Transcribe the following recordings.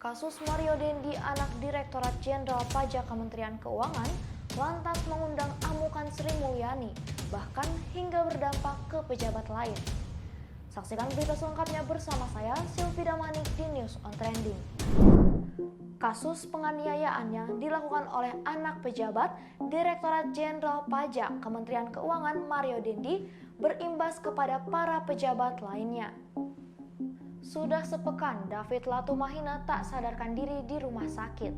Kasus Mario Dendi, anak Direktorat Jenderal Pajak Kementerian Keuangan, lantas mengundang amukan Sri Mulyani, bahkan hingga berdampak ke pejabat lain. Saksikan berita selengkapnya bersama saya, Sylvida Manik, di News on Trending. Kasus penganiayaan yang dilakukan oleh anak pejabat Direktorat Jenderal Pajak Kementerian Keuangan Mario Dendi berimbas kepada para pejabat lainnya. Sudah sepekan David Latumahina tak sadarkan diri di rumah sakit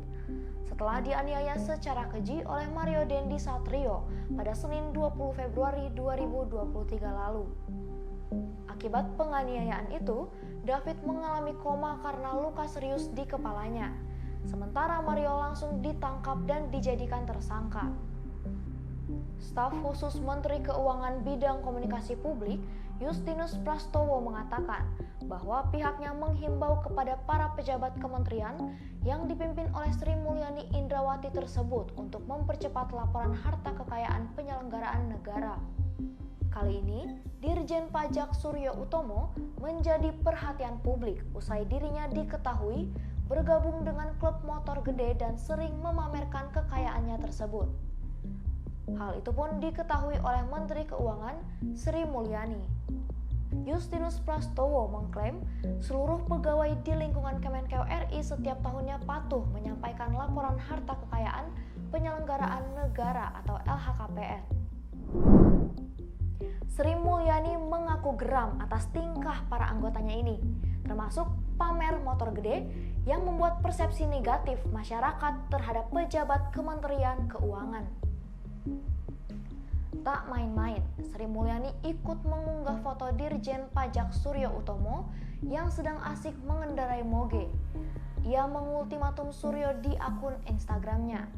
setelah dianiaya secara keji oleh Mario Dendi Satrio pada Senin 20 Februari 2023 lalu. Akibat penganiayaan itu, David mengalami koma karena luka serius di kepalanya. Sementara Mario langsung ditangkap dan dijadikan tersangka. Staf khusus Menteri Keuangan Bidang Komunikasi Publik, Justinus Prastowo, mengatakan bahwa pihaknya menghimbau kepada para pejabat kementerian yang dipimpin oleh Sri Mulyani Indrawati tersebut untuk mempercepat laporan harta kekayaan penyelenggaraan negara. Kali ini, Dirjen Pajak Suryo Utomo menjadi perhatian publik usai dirinya diketahui bergabung dengan klub motor gede dan sering memamerkan kekayaannya tersebut. Hal itu pun diketahui oleh Menteri Keuangan Sri Mulyani. Justinus Prastowo mengklaim seluruh pegawai di lingkungan Kemenkeu RI setiap tahunnya patuh menyampaikan laporan harta kekayaan penyelenggaraan negara atau LHKPN. Sri Mulyani mengaku geram atas tingkah para anggotanya ini, termasuk pamer motor gede yang membuat persepsi negatif masyarakat terhadap pejabat Kementerian Keuangan. Tak main-main, Sri Mulyani ikut mengunggah foto Dirjen Pajak Suryo Utomo yang sedang asik mengendarai moge. Ia mengultimatum Suryo di akun Instagramnya.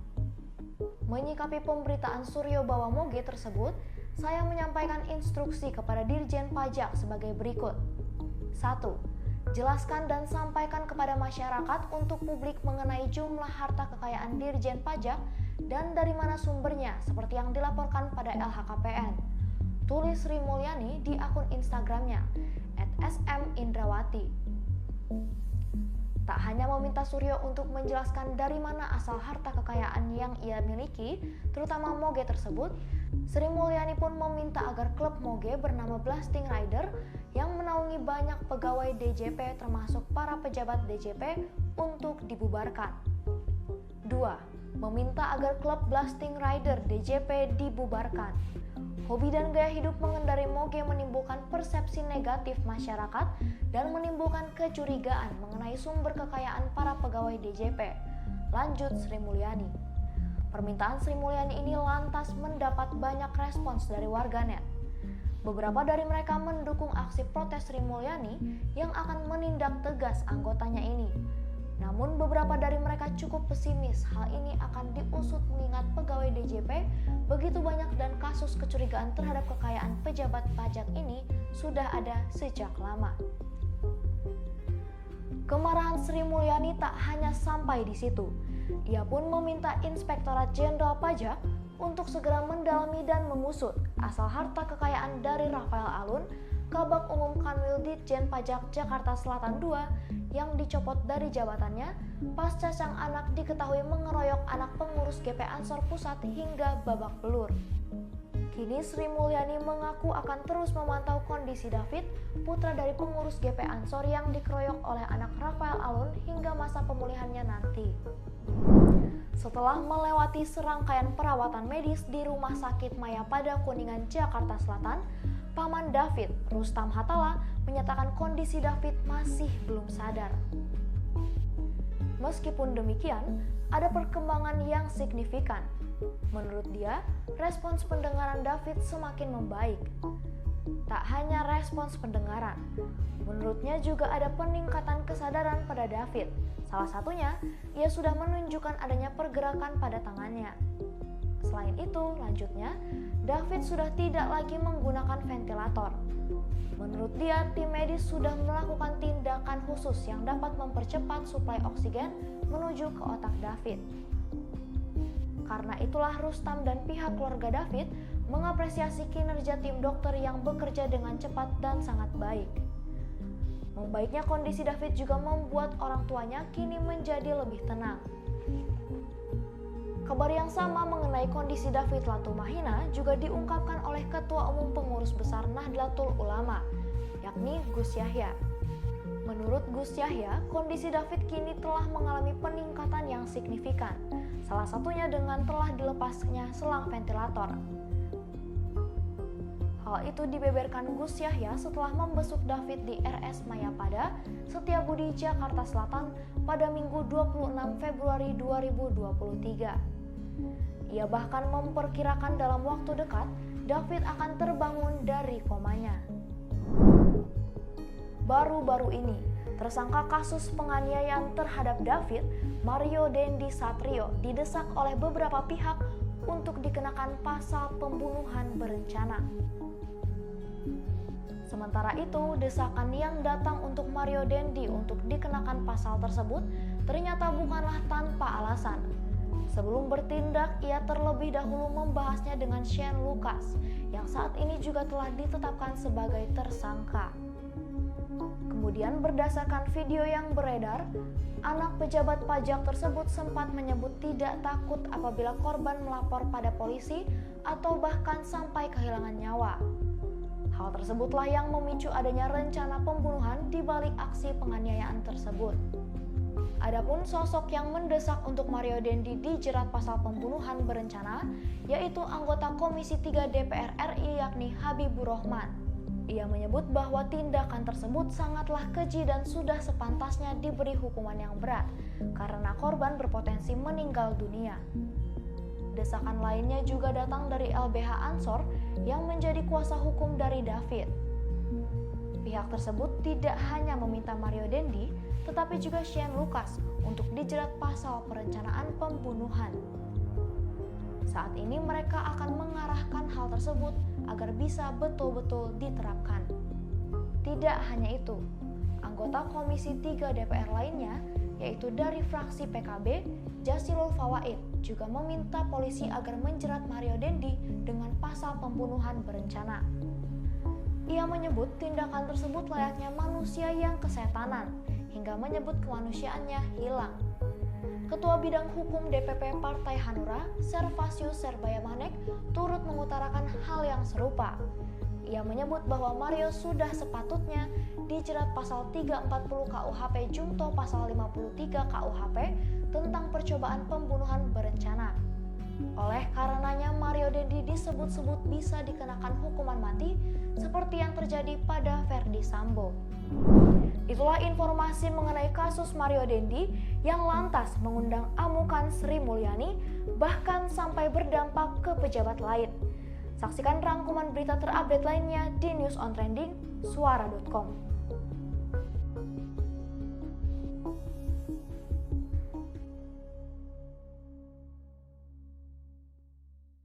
Menyikapi pemberitaan Suryo bawa moge tersebut, saya menyampaikan instruksi kepada Dirjen Pajak sebagai berikut. 1. Jelaskan dan sampaikan kepada masyarakat untuk publik mengenai jumlah harta kekayaan Dirjen Pajak dan dari mana sumbernya seperti yang dilaporkan pada LHKPN. Tulis Sri Mulyani di akun Instagramnya @smindrawati. Tak hanya meminta Suryo untuk menjelaskan dari mana asal harta kekayaan yang ia miliki, terutama moge tersebut, Sri Mulyani pun meminta agar klub moge bernama Blasting Rider yang menaungi banyak pegawai DJP termasuk para pejabat DJP untuk dibubarkan. 2. Meminta agar klub Blasting Rider DJP dibubarkan. Hobi dan gaya hidup mengendarai moge menimbulkan persepsi negatif masyarakat dan menimbulkan kecurigaan mengenai sumber kekayaan para pegawai DJP. Lanjut Sri Mulyani. Permintaan Sri Mulyani ini lantas mendapat banyak respons dari warganet. Beberapa dari mereka mendukung aksi protes Sri Mulyani yang akan menindak tegas anggotanya ini. Namun beberapa dari mereka cukup pesimis hal ini akan diusut mengingat pegawai DJP begitu banyak dan kasus kecurigaan terhadap kekayaan pejabat pajak ini sudah ada sejak lama. Kemarahan Sri Mulyani tak hanya sampai di situ. Ia pun meminta Inspektorat Jenderal Pajak untuk segera mendalami dan mengusut asal harta kekayaan dari Rafael Alun, Kabag Umum Kanwil Ditjen Pajak Jakarta Selatan II yang dicopot dari jabatannya pasca sang anak diketahui mengeroyok anak pengurus GP Ansor Pusat hingga babak belur. Kini Sri Mulyani mengaku akan terus memantau kondisi David, putra dari pengurus GP Ansor yang dikeroyok oleh anak Rafael Alun hingga masa pemulihannya nanti. Setelah melewati serangkaian perawatan medis di Rumah Sakit Mayapada Kuningan, Jakarta Selatan, Paman David, Rustam Hatala, menyatakan kondisi David masih belum sadar. Meskipun demikian, ada perkembangan yang signifikan. Menurut dia, respons pendengaran David semakin membaik. Tak hanya respons pendengaran, menurutnya juga ada peningkatan kesadaran pada David. Salah satunya, ia sudah menunjukkan adanya pergerakan pada tangannya. Selain itu, lanjutnya, David sudah tidak lagi menggunakan ventilator. Menurut dia, tim medis sudah melakukan tindakan khusus yang dapat mempercepat suplai oksigen menuju ke otak David. Karena itulah Rustam dan pihak keluarga David mengapresiasi kinerja tim dokter yang bekerja dengan cepat dan sangat baik. Membaiknya kondisi David juga membuat orang tuanya kini menjadi lebih tenang. Kabar yang sama mengenai kondisi David Latumahina juga diungkapkan oleh Ketua Umum Pengurus Besar Nahdlatul Ulama, yakni Gus Yahya. Menurut Gus Yahya, kondisi David kini telah mengalami peningkatan yang signifikan, salah satunya dengan telah dilepasnya selang ventilator. Hal itu dibeberkan Gus Yahya setelah membesuk David di RS Mayapada, Setiabudi, Jakarta Selatan pada Minggu 26 Februari 2023. Ia bahkan memperkirakan dalam waktu dekat David akan terbangun dari komanya. Baru-baru ini, tersangka kasus penganiayaan terhadap David, Mario Dendi Satrio, didesak oleh beberapa pihak untuk dikenakan pasal pembunuhan berencana. Sementara itu, desakan yang datang untuk Mario Dendi untuk dikenakan pasal tersebut ternyata bukanlah tanpa alasan. Sebelum bertindak, ia terlebih dahulu membahasnya dengan Shane Lucas, yang saat ini juga telah ditetapkan sebagai tersangka. Kemudian berdasarkan video yang beredar, anak pejabat pajak tersebut sempat menyebut tidak takut apabila korban melapor pada polisi atau bahkan sampai kehilangan nyawa. Hal tersebutlah yang memicu adanya rencana pembunuhan di balik aksi penganiayaan tersebut. Adapun sosok yang mendesak untuk Mario Dendi dijerat pasal pembunuhan berencana, yaitu anggota Komisi 3 DPR RI yakni Habibur Rahman. Ia menyebut bahwa tindakan tersebut sangatlah keji dan sudah sepantasnya diberi hukuman yang berat, karena korban berpotensi meninggal dunia. Desakan lainnya juga datang dari LBH Ansor yang menjadi kuasa hukum dari David. Pihak tersebut tidak hanya meminta Mario Dendi, tetapi juga Shane Lucas untuk dijerat pasal perencanaan pembunuhan. Saat ini mereka akan mengarahkan hal tersebut agar bisa betul-betul diterapkan. Tidak hanya itu, anggota Komisi 3 DPR lainnya, yaitu dari fraksi PKB, Jasilul Fawaid, juga meminta polisi agar menjerat Mario Dendi dengan pasal pembunuhan berencana. Ia menyebut tindakan tersebut layaknya manusia yang kesetanan, hingga menyebut kemanusiaannya hilang. Ketua Bidang Hukum DPP Partai Hanura, Servasius Serbayamanek, turut mengutarakan hal yang serupa. Ia menyebut bahwa Mario sudah sepatutnya dijerat pasal 340 KUHP Jungto pasal 53 KUHP tentang percobaan pembunuhan berencana. Oleh karenanya Mario Dendi disebut-sebut bisa dikenakan hukuman mati seperti yang terjadi pada Verdi Sambo. Itulah informasi mengenai kasus Mario Dendi yang lantas mengundang amukan Sri Mulyani bahkan sampai berdampak ke pejabat lain. Saksikan rangkuman berita terupdate lainnya di News on Trending, suara.com.